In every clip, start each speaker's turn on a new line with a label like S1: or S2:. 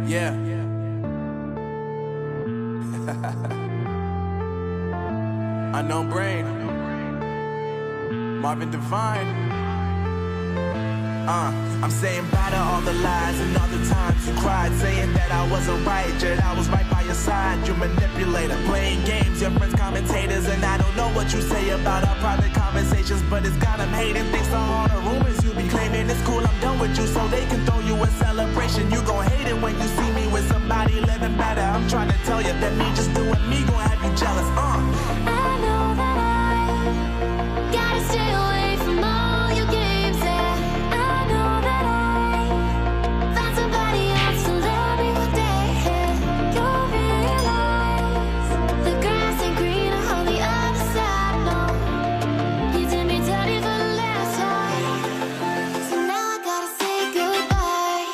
S1: Yeah. Unknown Brain, Marvin Divine. I'm saying bye to all the lies and all the times you cried, saying that I wasn't right, yet I was right by your side. You manipulator, playing games, your friends commentators, and I don't know what you say about our private conversations, but it's got them hating. Thanks to all the rumors you be claiming. It's cool, I'm done with you, so they can throw you a celebration. You gon' hate it when you see me with somebody living better. I'm trying to tell you that me just doing me gon' have you jealous.
S2: I know that I gotta stay away from all your games, yeah. I know that I found somebody else to love me one day, yeah. You'll realize the grass ain't greener on the other side, no. You did me dirty for the last time, so now I gotta say goodbye.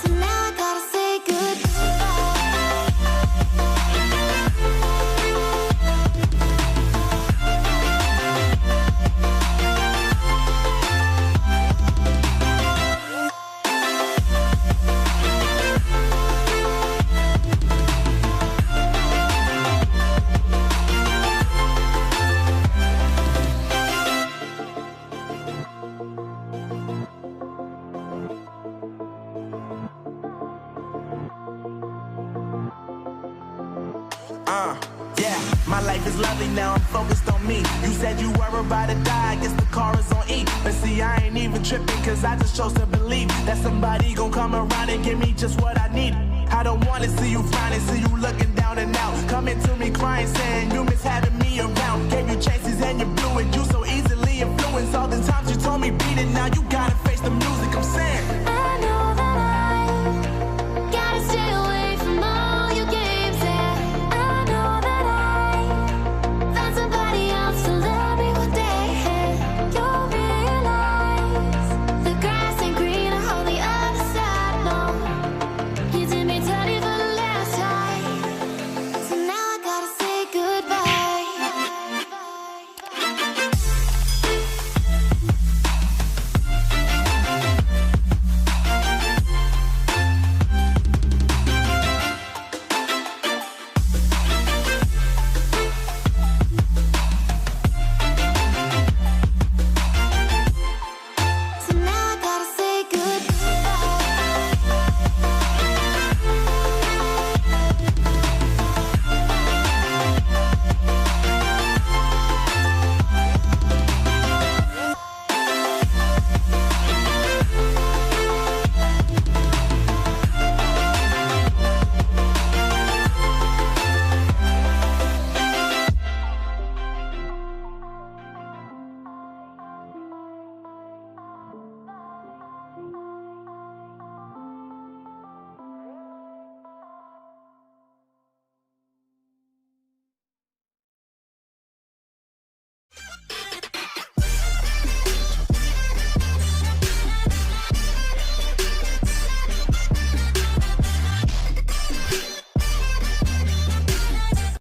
S2: So now I gotta say
S1: Yeah, my life is lovely now, I'm focused on me. You said you were about to die, I guess the car is on E. But see, I ain't even tripping, cause I just chose to believe that somebody gon' come around and give me just what I need. I don't wanna see you frowning, see you looking down and out, coming to me crying, saying you miss having me around.